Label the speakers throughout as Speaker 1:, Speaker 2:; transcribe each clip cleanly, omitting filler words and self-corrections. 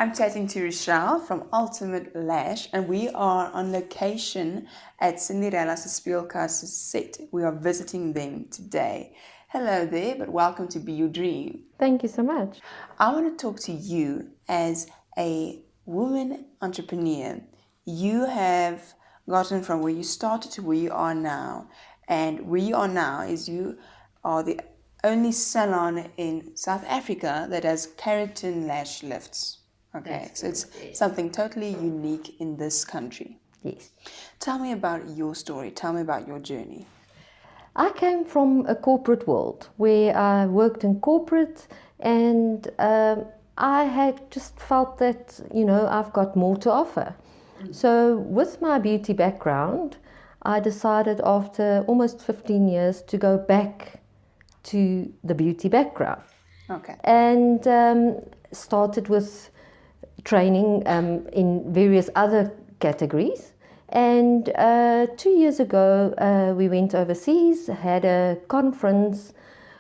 Speaker 1: I'm chatting to Rochelle from Ultimate Lash, and we are on location at Cinderella's Speelkasten set. We are visiting them today. Hello there, but welcome to Be Your Dream.
Speaker 2: Thank you so much.
Speaker 1: I want to talk to you as a woman entrepreneur. You have gotten from where you started to where you are now, and where you are now is you are the only salon in South Africa that has keratin lash lifts. Okay, so it's something totally unique in this country.
Speaker 2: Yes.
Speaker 1: Tell me about your story. Tell me about your journey.
Speaker 2: I came from a corporate world where I worked in corporate, and I had just felt that, I've got more to offer. So with my beauty background, I decided after almost 15 years to go back to the beauty background.
Speaker 1: Okay.
Speaker 2: And started with training in various other categories. And 2 years ago, we went overseas, had a conference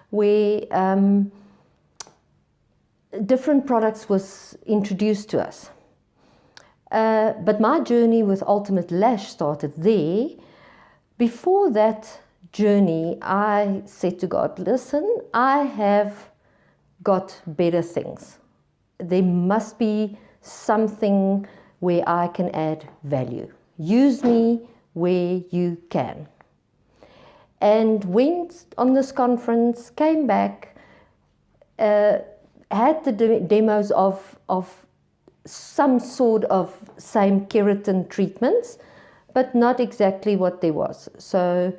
Speaker 2: where different products was introduced to us. But my journey with Ultimate Lash started there. Before that journey, I said to God, listen, I have got better things. There must be something where I can add value. Use me where you can. And went on this conference, came back, had the demos of some sort of same keratin treatments, but not exactly what there was. So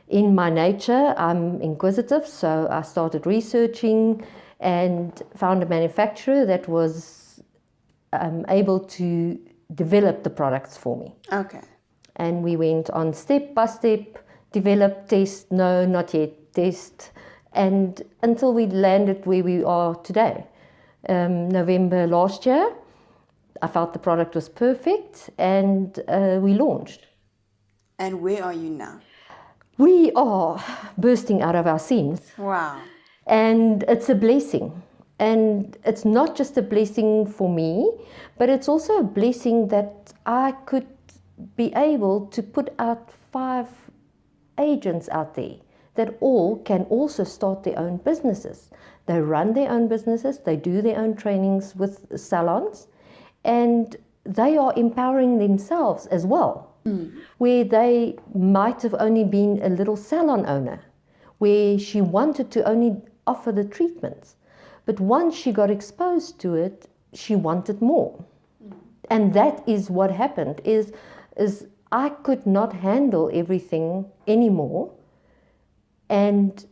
Speaker 2: in my nature, I'm inquisitive, so I started researching and found a manufacturer that was able to develop the products for me.
Speaker 1: Okay.
Speaker 2: And we went on step by step, develop, test, no, not yet, test, and until we landed where we are today. November last year, I felt the product was perfect, and we launched.
Speaker 1: And where are you now?
Speaker 2: We are bursting out of our seams.
Speaker 1: Wow.
Speaker 2: And it's a blessing. And it's not just a blessing for me, but it's also a blessing that I could be able to put out 5 agents out there that all can also start their own businesses. They run their own businesses, they do their own trainings with salons, and they are empowering themselves as well. Where they might have only been a little salon owner, where she wanted to only offer the treatments. But once she got exposed to it, she wanted more. And that is what happened, is I could not handle everything anymore. And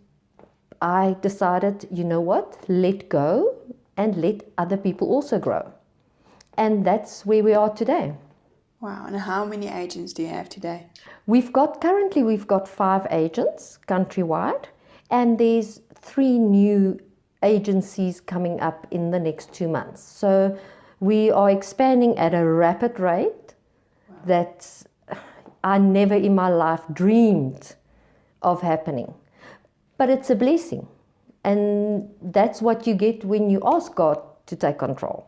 Speaker 2: I decided, you know what, let go and let other people also grow. And that's where we are today.
Speaker 1: Wow. And how many agents do you have today?
Speaker 2: Currently we've got 5 agents countrywide, and there's 3 new agencies coming up in the next 2 months. So we are expanding at a rapid rate that I never in my life dreamed of happening. But it's a blessing. And that's what you get when you ask God to take control.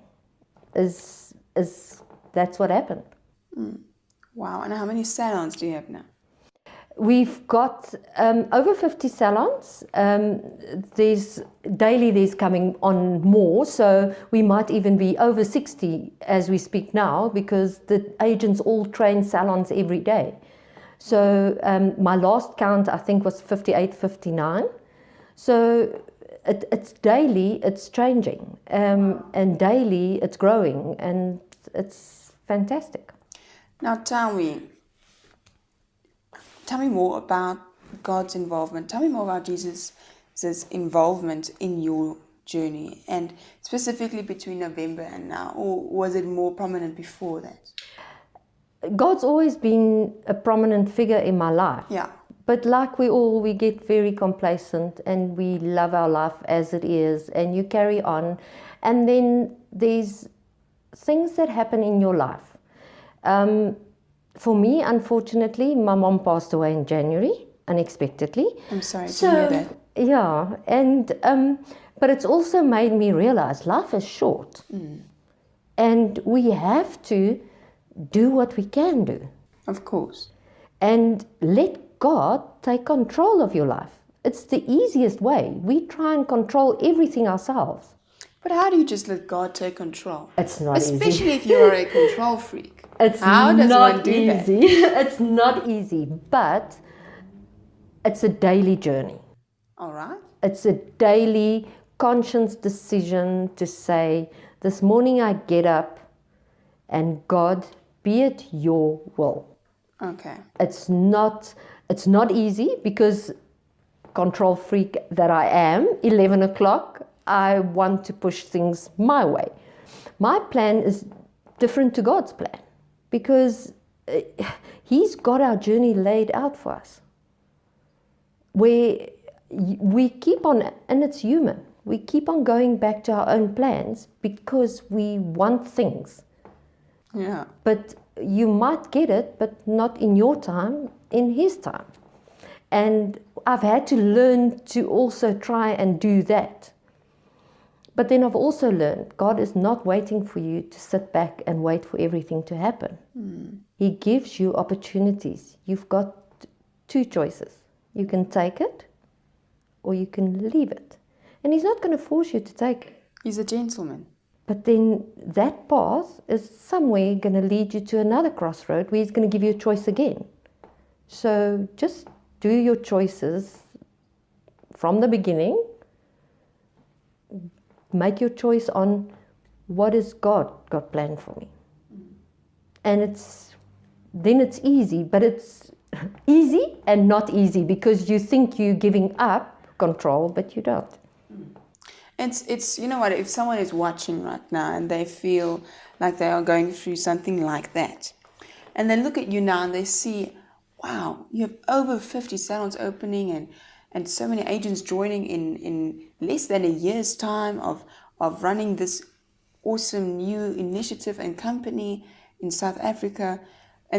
Speaker 2: That's what happened.
Speaker 1: Wow. And how many salons do you have now?
Speaker 2: We've got over 50 salons. There's coming on more, so we might even be over 60 as we speak now, because the agents all train salons every day. So my last count, I think, was 58, 59. So it's daily, it's changing, and daily it's growing, and it's fantastic.
Speaker 1: Now tell me more about God's involvement. Tell me more about Jesus' involvement in your journey, and specifically between November and now, or was it more prominent before that?
Speaker 2: God's always been a prominent figure in my life.
Speaker 1: Yeah.
Speaker 2: But like we get very complacent, and we love our life as it is, and you carry on. And then there's things that happen in your life. For me, unfortunately, my mom passed away in January, unexpectedly.
Speaker 1: I'm sorry to hear that.
Speaker 2: Yeah, and but it's also made me realize life is short. And we have to do what we can do
Speaker 1: Of course.
Speaker 2: and let God take control of your life. It's the easiest way. We try and control everything ourselves.
Speaker 1: But how do you just let God take control?
Speaker 2: It's not
Speaker 1: Especially
Speaker 2: easy.
Speaker 1: if you are a control freak.
Speaker 2: It's
Speaker 1: How does
Speaker 2: not
Speaker 1: one do
Speaker 2: easy.
Speaker 1: that?
Speaker 2: It's not easy, but it's a daily journey.
Speaker 1: All right.
Speaker 2: It's a daily conscious decision to say, this morning I get up and God, be it your will.
Speaker 1: Okay.
Speaker 2: It's not easy because control freak that I am, 11 o'clock, I want to push things my way. My plan is different to God's plan because He's got our journey laid out for us. Where we keep on, and it's human, we keep on going back to our own plans because we want things.
Speaker 1: Yeah.
Speaker 2: But you might get it, but not in your time, in His time. And I've had to learn to also try and do that. But then I've also learned God is not waiting for you to sit back and wait for everything to happen. He gives you opportunities. You've got two choices. You can take it or you can leave it. And He's not going to force you to take it.
Speaker 1: He's a gentleman.
Speaker 2: But then that path is somewhere going to lead you to another crossroad where He's going to give you a choice again. So just do your choices from the beginning. Make your choice on what is God got planned for me. And then it's easy, but it's easy and not easy because you think you're giving up control, but you don't.
Speaker 1: It's you know what, if someone is watching right now and they feel like they are going through something like that, and they look at you now and they see, wow, you have over 50 salons opening and so many agents joining in less than a year's time of running this awesome new initiative and company in South Africa,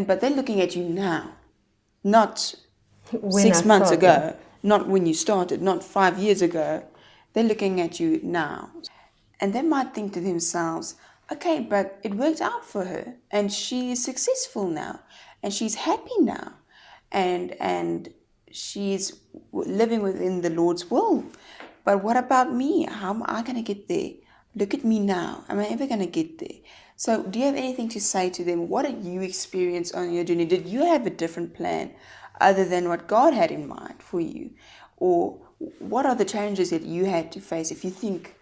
Speaker 1: but they're looking at you now, not
Speaker 2: When
Speaker 1: 6
Speaker 2: I
Speaker 1: months
Speaker 2: started.
Speaker 1: ago, not when you started, not 5 years ago. They're looking at you now. And they might think to themselves, okay, but it worked out for her and she is successful now and she's happy now and she's living within the Lord's will. But what about me? How am I going to get there? Look at me now. Am I ever going to get there? So do you have anything to say to them? What did you experience on your journey? Did you have a different plan other than what God had in mind for you? Or what are the challenges that you had to face if you think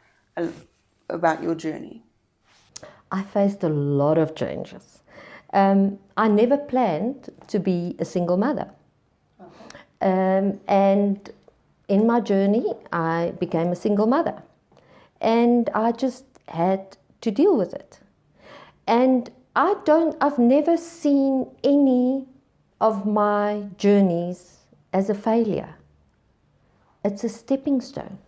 Speaker 1: about your journey?
Speaker 2: I faced a lot of changes. I never planned to be a single mother. And in my journey, I became a single mother. And I just had to deal with it. And I've never seen any of my journeys as a failure. It's a stepping stone.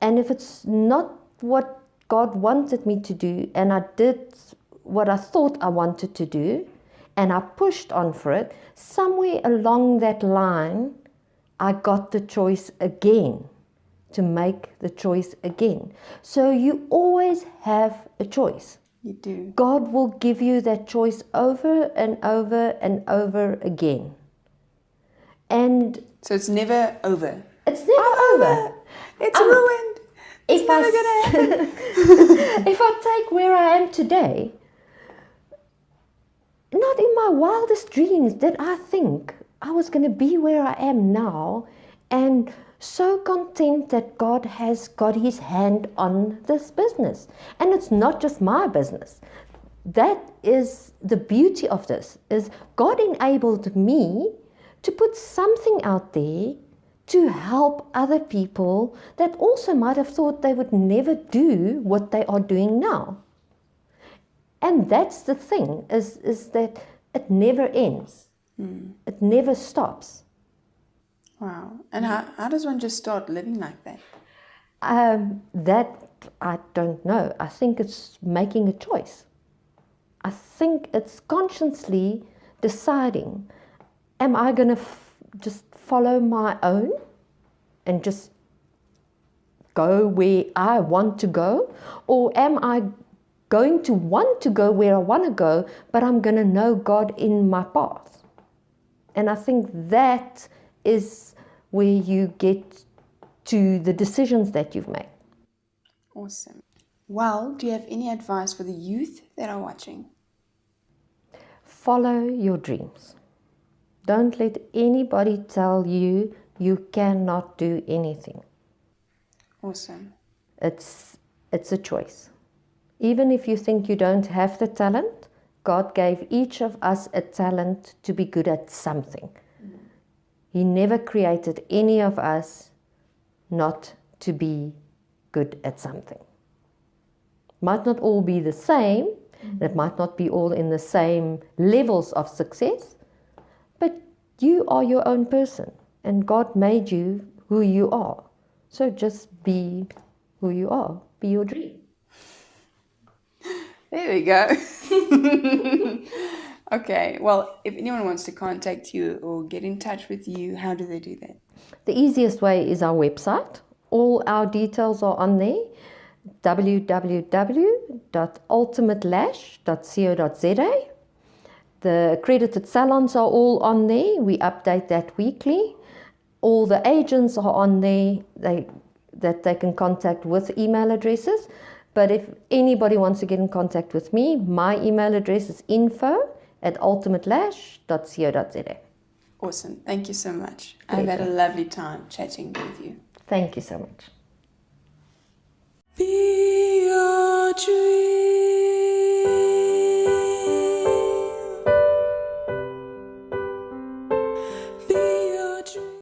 Speaker 2: And if it's not what God wanted me to do, and I did what I thought I wanted to do, and I pushed on for it, somewhere along that line, I got the choice again, to make the choice again. So you always have a choice.
Speaker 1: You do.
Speaker 2: God will give you that choice over and over and over again. And
Speaker 1: So it's never over.
Speaker 2: it's never over.
Speaker 1: It's ruined. It's
Speaker 2: If
Speaker 1: never
Speaker 2: I,
Speaker 1: going to happen.
Speaker 2: if I take where I am today, not in my wildest dreams did I think I was going to be where I am now, and so content that God has got His hand on this business. And it's not just my business. That is the beauty of this, is God enabled me to put something out there to help other people that also might have thought they would never do what they are doing now. And that's the thing, is that it never ends. It never stops.
Speaker 1: Wow. And how does one just start living like that?
Speaker 2: That I don't know. I think it's making a choice. I think it's consciously deciding, am I going to just follow my own and just go where I want to go? Or am I going to want to go where I want to go, but I'm going to know God in my path. And I think that is where you get to the decisions that you've made.
Speaker 1: Awesome. Well, do you have any advice for the youth that are watching?
Speaker 2: Follow your dreams. Don't let anybody tell you you cannot do anything.
Speaker 1: Awesome.
Speaker 2: It's a choice. Even if you think you don't have the talent, God gave each of us a talent to be good at something. He never created any of us not to be good at something. Might not all be the same, it might not be all in the same levels of success, but you are your own person and God made you who you are. So just be who you are, be your dream.
Speaker 1: There we go. Okay, well, if anyone wants to contact you or get in touch with you, how do they do that?
Speaker 2: The easiest way is our website. All our details are on there. www.ultimatelash.co.za. The accredited salons are all on there. We update that weekly. All the agents are on there that they can contact with email addresses. But if anybody wants to get in contact with me, my email address is info@ultimatelash.co.za.
Speaker 1: Awesome. Thank you so much. I've had a lovely time chatting with you.
Speaker 2: Thank you so much.
Speaker 1: Be your dream.